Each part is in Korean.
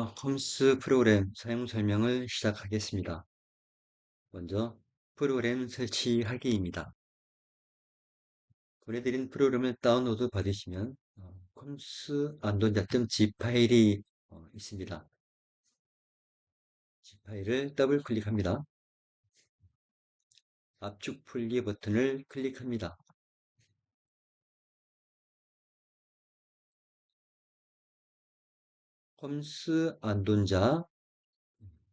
컴스 프로그램 사용 설명을 시작하겠습니다. 먼저 프로그램 설치하기입니다. 보내드린 프로그램을 다운로드 받으시면 컴스 안돈자.zip 파일이 있습니다. zip 파일을 더블 클릭합니다. 압축 풀기 버튼을 클릭합니다. 컴스 안돈자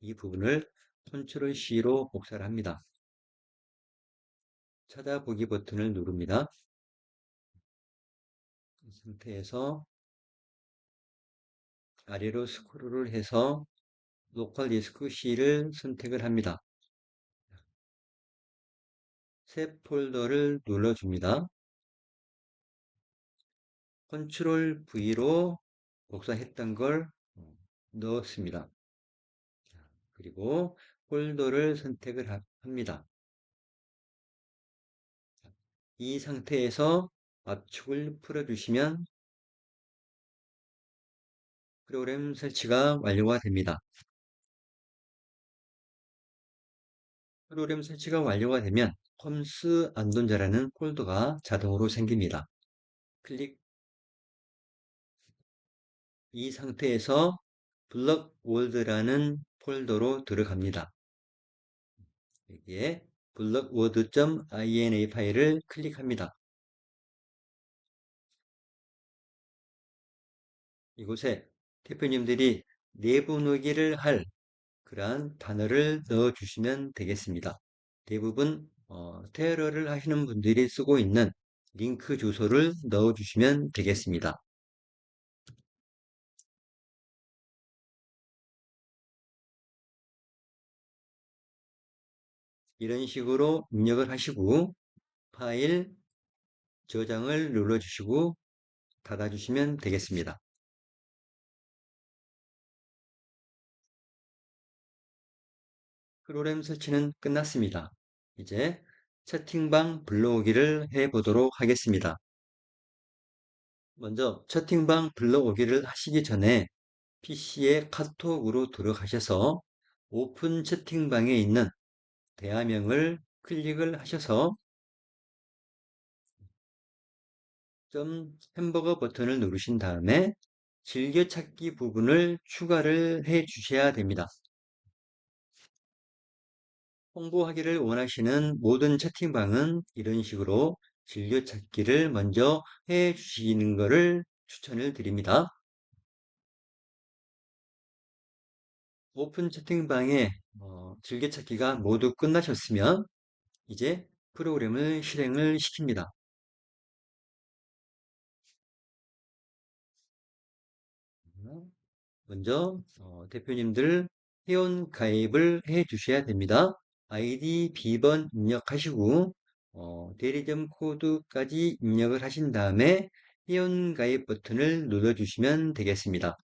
이 부분을 컨트롤 C로 복사를 합니다. 찾아보기 버튼을 누릅니다. 이 상태에서 아래로 스크롤을 해서 로컬 디스크 C를 선택을 합니다. 새 폴더를 눌러줍니다. 컨트롤 V로 복사했던 걸 넣었습니다. 그리고 폴더를 선택을 합니다. 이 상태에서 압축을 풀어주시면 프로그램 설치가 완료가 됩니다. 프로그램 설치가 완료가 되면 컴스 안돈자라는 폴더가 자동으로 생깁니다. 이 상태에서 블럭워드라는 폴더로 들어갑니다. 여기에 blockWord.ini 파일을 클릭합니다. 이곳에 대표님들이 내보내기를 할 그러한 단어를 넣어주시면 되겠습니다. 대부분 테러를 하시는 분들이 쓰고 있는 링크 주소를 넣어주시면 되겠습니다. 이런 식으로 입력을 하시고 파일 저장을 눌러주시고 닫아주시면 되겠습니다. 프로그램 설치는 끝났습니다. 이제 채팅방 불러오기를 해보도록 하겠습니다. 먼저 채팅방 불러오기를 하시기 전에 PC에 카톡으로 들어가셔서 오픈 채팅방에 있는 대화명을 클릭을 하셔서 점 햄버거 버튼을 누르신 다음에 즐겨찾기 부분을 추가를 해 주셔야 됩니다. 홍보하기를 원하시는 모든 채팅방은 이런 식으로 즐겨찾기를 먼저 해 주시는 것을 추천을 드립니다. 오픈 채팅방에 즐겨찾기가 모두 끝나셨으면 이제 프로그램을 실행을 시킵니다. 먼저 대표님들 회원 가입을 해 주셔야 됩니다. 아이디 비번 입력하시고 대리점 코드까지 입력을 하신 다음에 회원 가입 버튼을 눌러 주시면 되겠습니다.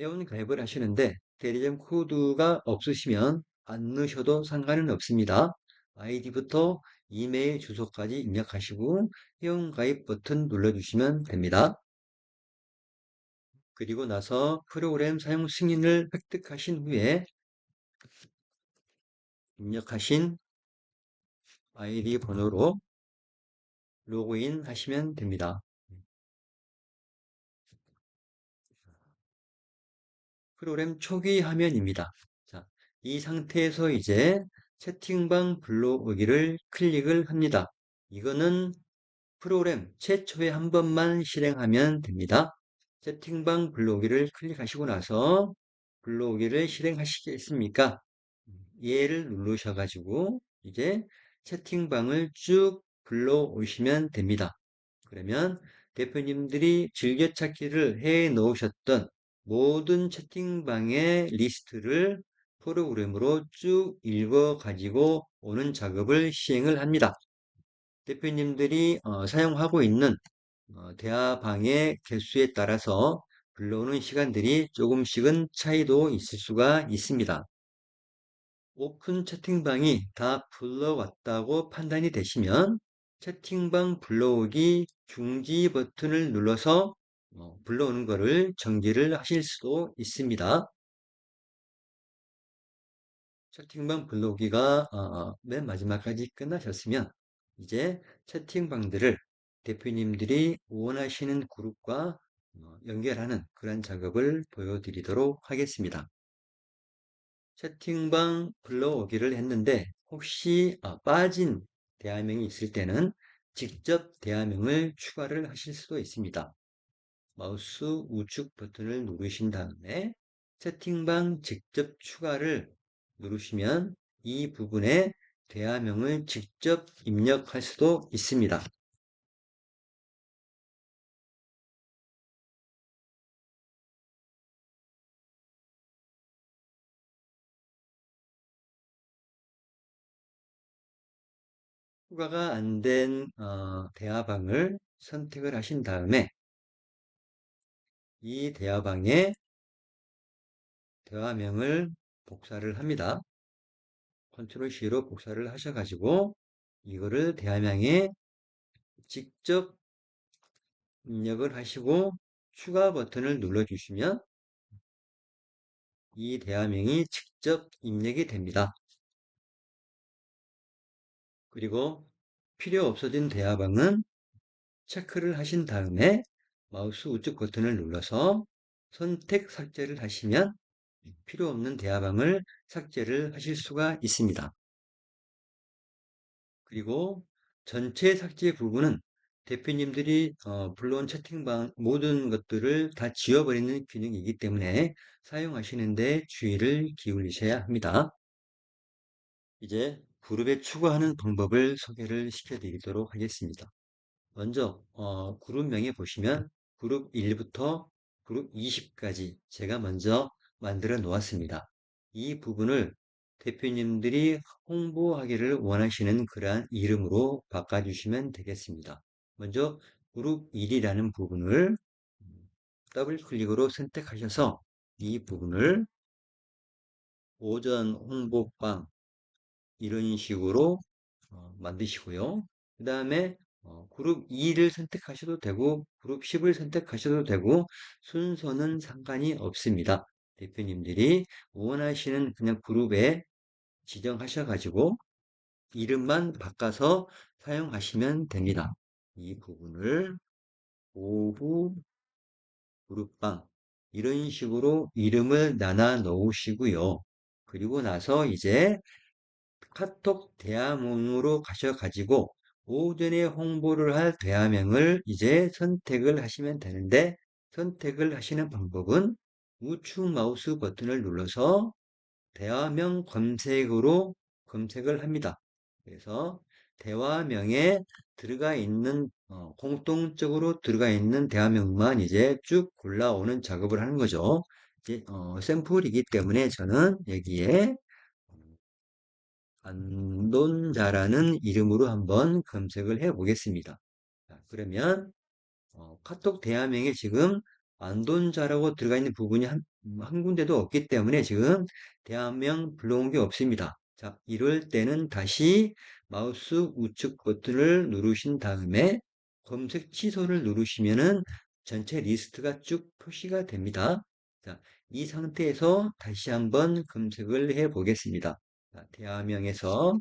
회원 가입을 하시는데 대리점 코드가 없으시면 안 넣으셔도 상관은 없습니다. 아이디부터 이메일 주소까지 입력하시고 회원 가입 버튼 눌러주시면 됩니다. 그리고 나서 프로그램 사용 승인을 획득하신 후에 입력하신 아이디 번호로 로그인 하시면 됩니다. 프로그램 초기 화면입니다. 자, 이 상태에서 이제 채팅방 불러오기를 클릭을 합니다. 이거는 프로그램 최초에 한 번만 실행하면 됩니다. 채팅방 불러오기를 클릭하시고 나서 불러오기를 실행하시겠습니까? 얘를 누르셔가지고 이제 채팅방을 쭉 불러오시면 됩니다. 그러면 대표님들이 즐겨찾기를 해 놓으셨던 모든 채팅방의 리스트를 프로그램으로 쭉 읽어 가지고 오는 작업을 시행을 합니다. 대표님들이 사용하고 있는 대화방의 개수에 따라서 불러오는 시간들이 조금씩은 차이도 있을 수가 있습니다. 오픈 채팅방이 다 불러왔다고 판단이 되시면 채팅방 불러오기 중지 버튼을 눌러서 불러오는 거를 정지를 하실 수도 있습니다. 채팅방 불러오기가 맨 마지막까지 끝나셨으면 이제 채팅방들을 대표님들이 원하시는 그룹과 연결하는 그런 작업을 보여드리도록 하겠습니다. 채팅방 불러오기를 했는데 혹시 빠진 대화명이 있을 때는 직접 대화명을 추가를 하실 수도 있습니다. 마우스 우측 버튼을 누르신 다음에 채팅방 직접 추가를 누르시면 이 부분에 대화명을 직접 입력할 수도 있습니다. 추가가 안 된 대화방을 선택을 하신 다음에 이 대화방에 대화명을 복사를 합니다. 컨트롤 C로 복사를 하셔가지고 이거를 대화명에 직접 입력을 하시고 추가 버튼을 눌러주시면 이 대화명이 직접 입력이 됩니다. 그리고 필요 없어진 대화방은 체크를 하신 다음에 마우스 우측 버튼을 눌러서 선택 삭제를 하시면 필요 없는 대화방을 삭제를 하실 수가 있습니다. 그리고 전체 삭제 부분은 대표님들이 불러온 채팅방 모든 것들을 다 지워버리는 기능이기 때문에 사용하시는데 주의를 기울이셔야 합니다. 이제 그룹에 추가하는 방법을 소개를 시켜드리도록 하겠습니다. 먼저 그룹명에 보시면 그룹 1부터 그룹 20까지 제가 먼저 만들어 놓았습니다. 이 부분을 대표님들이 홍보하기를 원하시는 그러한 이름으로 바꿔주시면 되겠습니다. 먼저 그룹 1이라는 부분을 더블 클릭으로 선택하셔서 이 부분을 오전 홍보방 이런 식으로 만드시고요. 그 다음에 그룹 2를 선택하셔도 되고 그룹 10을 선택하셔도 되고 순서는 상관이 없습니다. 대표님들이 원하시는 그냥 그룹에 지정하셔가지고 이름만 바꿔서 사용하시면 됩니다. 이 부분을 오후 그룹방 이런 식으로 이름을 나눠 놓으시고요. 그리고 나서 이제 카톡 대화명으로 가셔가지고 오전에 홍보를 할 대화명을 이제 선택을 하시면 되는데 선택을 하시는 방법은 우측 마우스 버튼을 눌러서 대화명 검색으로 검색을 합니다. 그래서 대화명에 들어가 있는 공통적으로 들어가 있는 대화명만 이제 쭉 골라오는 작업을 하는 거죠. 이제 샘플이기 때문에 저는 여기에 안돈자라는 이름으로 한번 검색을 해 보겠습니다. 그러면 카톡 대화명에 지금 안돈자라고 들어가 있는 부분이 한 군데도 없기 때문에 지금 대화명 불러온 게 없습니다. 자, 이럴 때는 다시 마우스 우측 버튼을 누르신 다음에 검색 취소를 누르시면은 전체 리스트가 쭉 표시가 됩니다. 자, 이 상태에서 다시 한번 검색을 해 보겠습니다. 대화명에서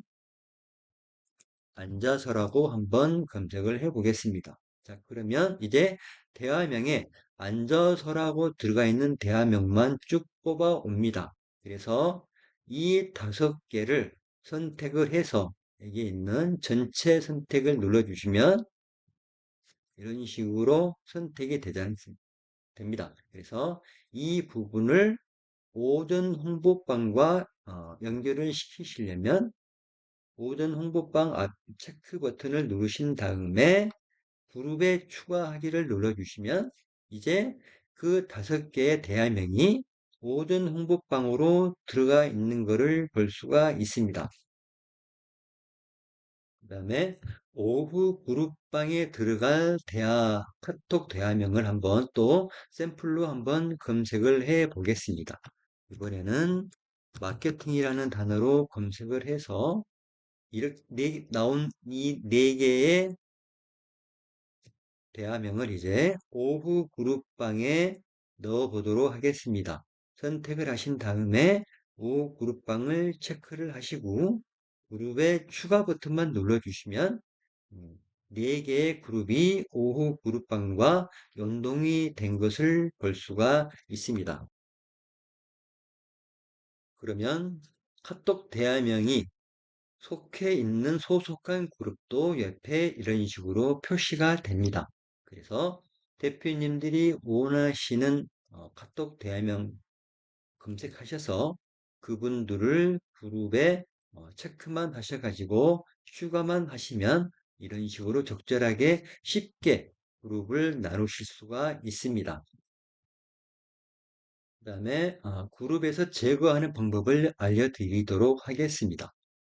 앉아서라고 한번 검색을 해 보겠습니다. 자, 그러면 이제 대화명에 앉아서라고 들어가 있는 대화명만 쭉 뽑아 옵니다. 그래서 이 5개를 선택을 해서 여기 있는 전체 선택을 눌러주시면 이런 식으로 선택이 됩니다. 그래서 이 부분을 오전 홍보방과 연결을 시키시려면 오전 홍보방 앞 체크 버튼을 누르신 다음에 그룹에 추가하기를 눌러주시면 이제 그 5개의 대화명이 오전 홍보방으로 들어가 있는 것을 볼 수가 있습니다. 그 다음에 오후 그룹방에 들어갈 카톡 대화명을 한번 또 샘플로 한번 검색을 해 보겠습니다. 이번에는 마케팅이라는 단어로 검색을 해서 이렇게 나온 이 4개의 대화명을 이제 오후 그룹방에 넣어 보도록 하겠습니다. 선택을 하신 다음에 오후 그룹방을 체크를 하시고 그룹에 추가 버튼만 눌러주시면 4개의 그룹이 오후 그룹방과 연동이 된 것을 볼 수가 있습니다. 그러면 카톡 대화명이 속해 있는 소속한 그룹도 옆에 이런 식으로 표시가 됩니다. 그래서 대표님들이 원하시는 카톡 대화명 검색하셔서 그분들을 그룹에 체크만 하셔가지고 추가만 하시면 이런 식으로 적절하게 쉽게 그룹을 나누실 수가 있습니다. 그 다음에 그룹에서 제거하는 방법을 알려드리도록 하겠습니다.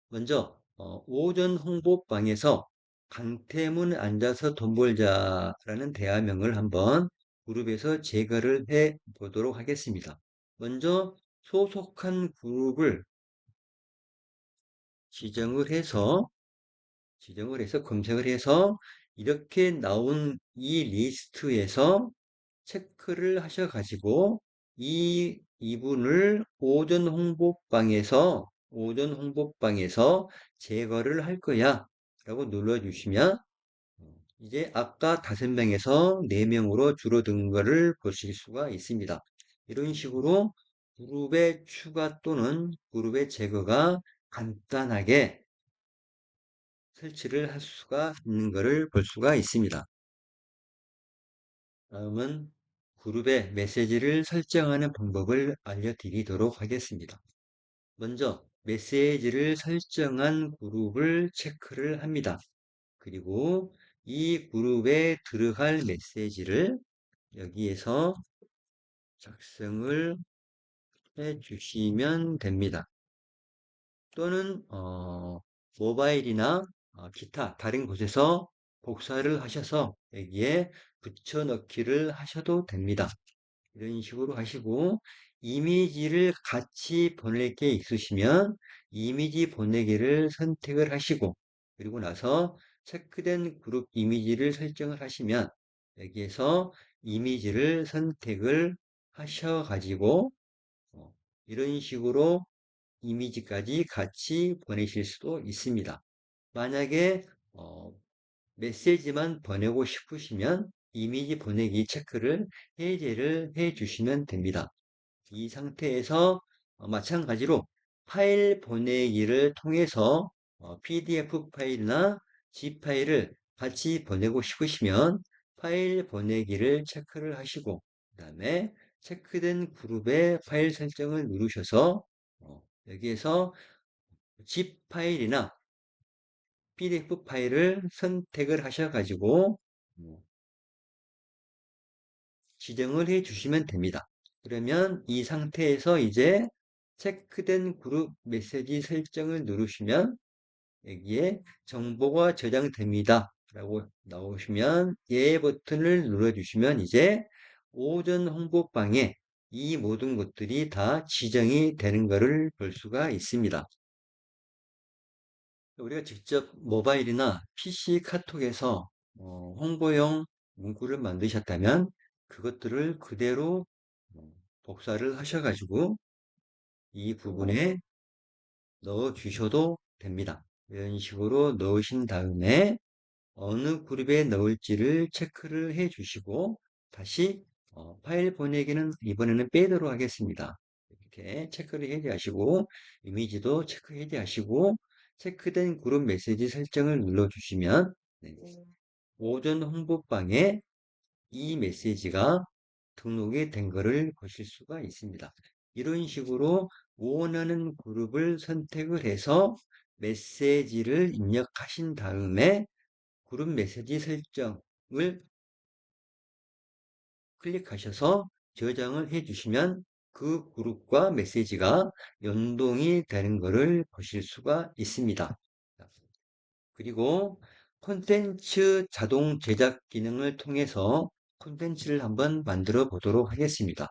먼저 오전 홍보방에서 강태문 앉아서 돈 벌자라는 대화명을 한번 그룹에서 제거를 해 보도록 하겠습니다. 먼저 소속한 그룹을 지정을 해서 검색을 해서 이렇게 나온 이 리스트에서 체크를 하셔가지고 이분을 오전 홍보방에서 제거를 할 거야 라고 눌러주시면 이제 아까 5명에서 4명으로 줄어든 것을 보실 수가 있습니다. 이런 식으로 그룹의 추가 또는 그룹의 제거가 간단하게 설치를 할 수가 있는 것을 볼 수가 있습니다. 다음은 그룹의 메시지를 설정하는 방법을 알려드리도록 하겠습니다. 먼저 메시지를 설정한 그룹을 체크를 합니다. 그리고 이 그룹에 들어갈 메시지를 여기에서 작성을 해 주시면 됩니다. 또는 모바일이나 기타 다른 곳에서 복사를 하셔서 여기에 붙여넣기를 하셔도 됩니다. 이런 식으로 하시고 이미지를 같이 보낼 게 있으시면 이미지 보내기를 선택을 하시고 그리고 나서 체크된 그룹 이미지를 설정을 하시면 여기에서 이미지를 선택을 하셔가지고 어, 이런 식으로 이미지까지 같이 보내실 수도 있습니다. 만약에 메시지만 보내고 싶으시면 이미지 보내기 체크를 해제를 해 주시면 됩니다. 이 상태에서 마찬가지로 파일 보내기를 통해서 PDF 파일이나 G 파일을 같이 보내고 싶으시면 파일 보내기를 체크를 하시고 그 다음에 체크된 그룹의 파일 설정을 누르셔서 여기에서 zip 파일이나 PDF 파일을 선택을 하셔가지고 지정을 해 주시면 됩니다. 그러면 이 상태에서 이제 체크된 그룹 메시지 설정을 누르시면 여기에 정보가 저장됩니다. 라고 나오시면 예 버튼을 눌러주시면 이제 오전 홍보방에 이 모든 것들이 다 지정이 되는 것을 볼 수가 있습니다. 우리가 직접 모바일이나 PC 카톡에서 홍보용 문구를 만드셨다면 그것들을 그대로 복사를 하셔가지고 이 부분에 넣어 주셔도 됩니다. 이런 식으로 넣으신 다음에 어느 그룹에 넣을지를 체크를 해 주시고 다시 파일 보내기는 이번에는 빼도록 하겠습니다. 이렇게 체크를 해제하시고 이미지도 체크 해제하시고 체크된 그룹 메시지 설정을 눌러주시면 네, 오전 홍보방에 이 메시지가 등록이 된 것을 보실 수가 있습니다. 이런 식으로 원하는 그룹을 선택을 해서 메시지를 입력하신 다음에 그룹 메시지 설정을 클릭하셔서 저장을 해주시면 그 그룹과 메시지가 연동이 되는 것을 보실 수가 있습니다. 그리고 콘텐츠 자동 제작 기능을 통해서 콘텐츠를 한번 만들어 보도록 하겠습니다.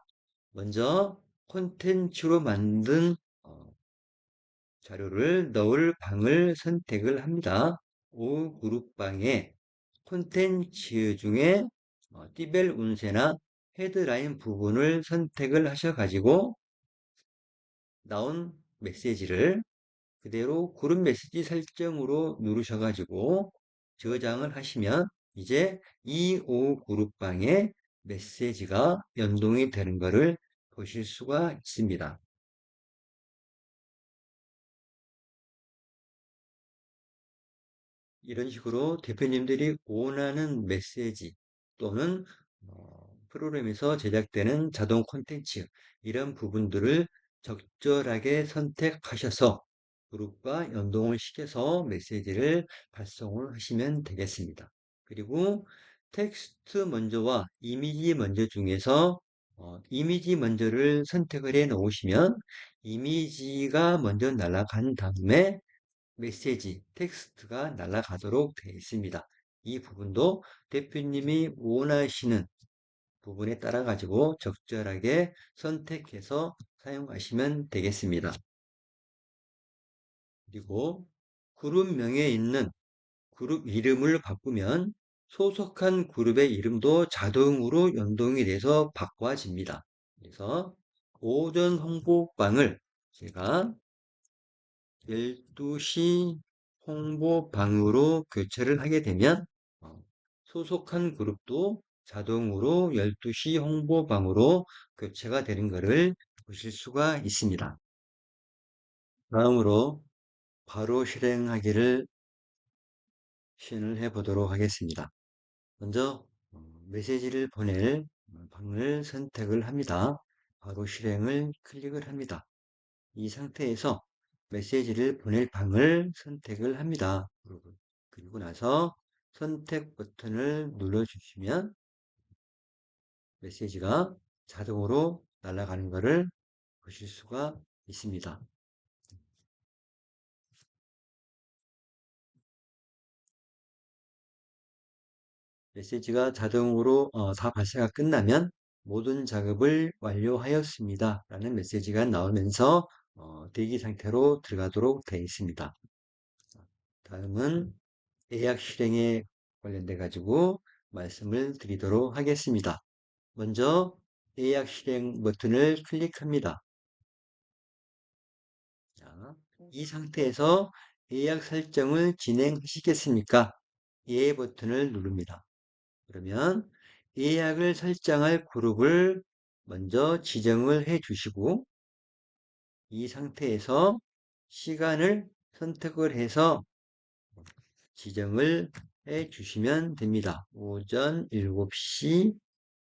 먼저 콘텐츠로 만든 자료를 넣을 방을 선택을 합니다. O 그룹방에 콘텐츠 중에 띠벨 운세나 헤드라인 부분을 선택을 하셔가지고 나온 메시지를 그대로 그룹 메시지 설정으로 누르셔가지고 저장을 하시면 이제 2호 그룹방에 메시지가 연동이 되는 것을 보실 수가 있습니다. 이런 식으로 대표님들이 원하는 메시지 또는 프로그램에서 제작되는 자동 콘텐츠 이런 부분들을 적절하게 선택하셔서 그룹과 연동을 시켜서 메시지를 발송을 하시면 되겠습니다. 그리고 텍스트 먼저와 이미지 먼저 중에서 이미지 먼저를 선택을 해 놓으시면 이미지가 먼저 날아간 다음에 메시지, 텍스트가 날아가도록 되어 있습니다. 이 부분도 대표님이 원하시는 부분에 따라 가지고 적절하게 선택해서 사용하시면 되겠습니다. 그리고 그룹명에 있는 그룹 이름을 바꾸면 소속한 그룹의 이름도 자동으로 연동이 돼서 바꿔집니다. 그래서 오전 홍보방을 제가 12시 홍보방으로 교체를 하게 되면 소속한 그룹도 자동으로 12시 홍보방으로 교체가 되는 것을 보실 수가 있습니다. 다음으로 바로 실행하기를 시연을 해 보도록 하겠습니다. 먼저 메시지를 보낼 방을 선택을 합니다. 바로 실행을 클릭을 합니다. 이 상태에서 메시지를 보낼 방을 선택을 합니다. 그리고 나서 선택 버튼을 눌러주시면 메시지가 자동으로 날아가는 것을 보실 수가 있습니다. 메시지가 자동으로 다 발사가 끝나면 모든 작업을 완료하였습니다. 라는 메시지가 나오면서 대기 상태로 들어가도록 되어 있습니다. 다음은 예약 실행에 관련돼 가지고 말씀을 드리도록 하겠습니다. 먼저 예약 실행 버튼을 클릭합니다. 자, 이 상태에서 예약 설정을 진행하시겠습니까? 예 버튼을 누릅니다. 그러면 예약을 설정할 그룹을 먼저 지정을 해 주시고 이 상태에서 시간을 선택을 해서 지정을 해 주시면 됩니다. 오전 7시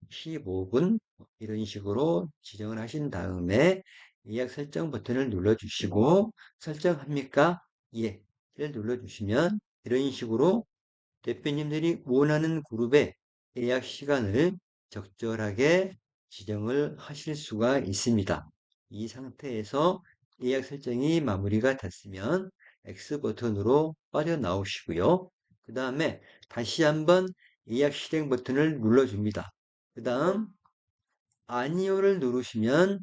15분 이런 식으로 지정을 하신 다음에 예약 설정 버튼을 눌러 주시고 설정합니까? 예를 눌러 주시면 이런 식으로 대표님들이 원하는 그룹의 예약 시간을 적절하게 지정을 하실 수가 있습니다. 이 상태에서 예약 설정이 마무리가 됐으면 X 버튼으로 빠져나오시고요. 그 다음에 다시 한번 예약 실행 버튼을 눌러줍니다. 그 다음 아니요를 누르시면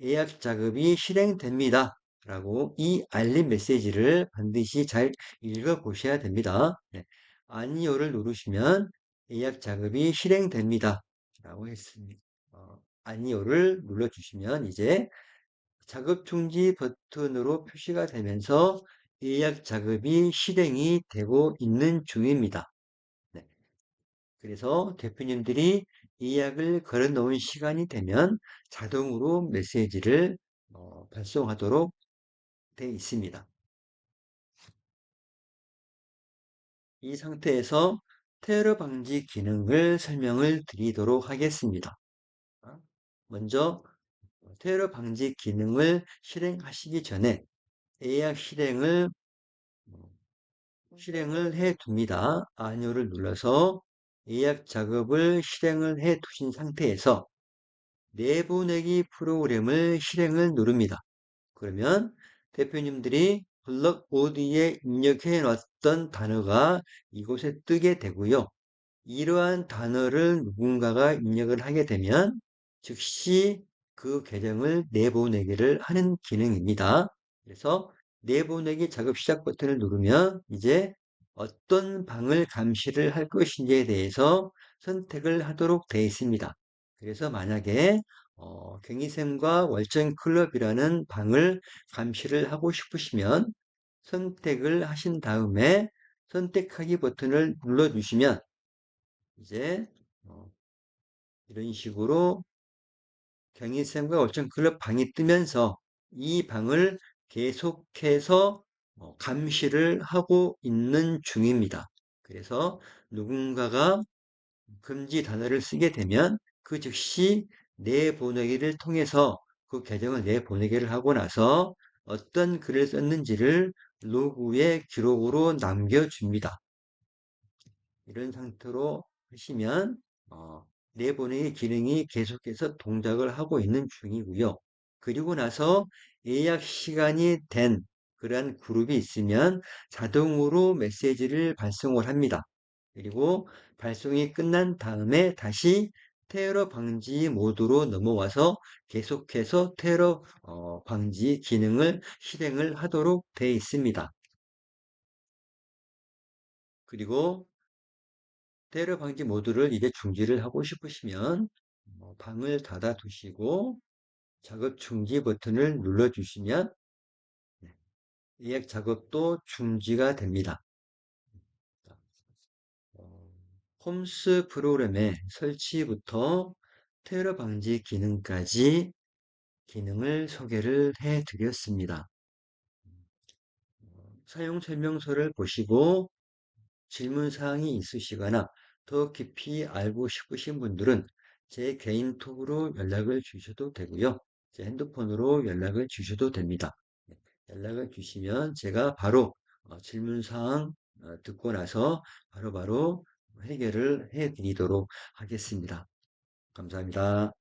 예약 작업이 실행됩니다. 라고 이 알림 메시지를 반드시 잘 읽어 보셔야 됩니다. 네. 아니요를 누르시면 예약 작업이 실행됩니다. 라고 했습니다. 아니요를 눌러주시면 이제 작업 중지 버튼으로 표시가 되면서 예약 작업이 실행이 되고 있는 중입니다. 네. 그래서 대표님들이 예약을 걸어 놓은 시간이 되면 자동으로 메시지를 발송하도록 되어 있습니다. 이 상태에서 테러 방지 기능을 설명을 드리도록 하겠습니다. 먼저 테러 방지 기능을 실행하시기 전에 예약 실행을 해 둡니다. 아니오를 눌러서 예약 작업을 실행을 해 두신 상태에서 내보내기 프로그램을 실행을 누릅니다. 그러면 대표님들이 블럭 보드에 입력해 놨던 단어가 이곳에 뜨게 되고요. 이러한 단어를 누군가가 입력을 하게 되면 즉시 그 계정을 내보내기를 하는 기능입니다. 그래서 내보내기 작업 시작 버튼을 누르면 이제 어떤 방을 감시를 할 것인지에 대해서 선택을 하도록 되어 있습니다. 그래서 만약에 경희샘과 월정클럽이라는 방을 감시를 하고 싶으시면 선택을 하신 다음에 선택하기 버튼을 눌러주시면 이제 어, 이런 식으로 경희샘과 월정클럽 방이 뜨면서 이 방을 계속해서 감시를 하고 있는 중입니다. 그래서 누군가가 금지 단어를 쓰게 되면 그 즉시 내보내기를 통해서 그 계정을 내보내기를 하고 나서 어떤 글을 썼는지를 로그에 기록으로 남겨줍니다. 이런 상태로 하시면 내보내기 기능이 계속해서 동작을 하고 있는 중이고요. 그리고 나서 예약 시간이 된 그러한 그룹이 있으면 자동으로 메시지를 발송을 합니다. 그리고 발송이 끝난 다음에 다시 테러 방지 모드로 넘어와서 계속해서 테러 방지 기능을 실행을 하도록 되어 있습니다. 그리고 테러 방지 모드를 이제 중지를 하고 싶으시면 방을 닫아 두시고 작업 중지 버튼을 눌러 주시면 예약 작업도 중지가 됩니다. 어, 홈스 프로그램의 설치부터 테러 방지 기능까지 기능을 소개를 해 드렸습니다. 사용 설명서를 보시고 질문 사항이 있으시거나 더 깊이 알고 싶으신 분들은 제 개인 톡으로 연락을 주셔도 되고요. 제 핸드폰으로 연락을 주셔도 됩니다. 네, 연락을 주시면 제가 바로 질문 사항 듣고 나서 바로바로 해결을 해 드리도록 하겠습니다. 감사합니다.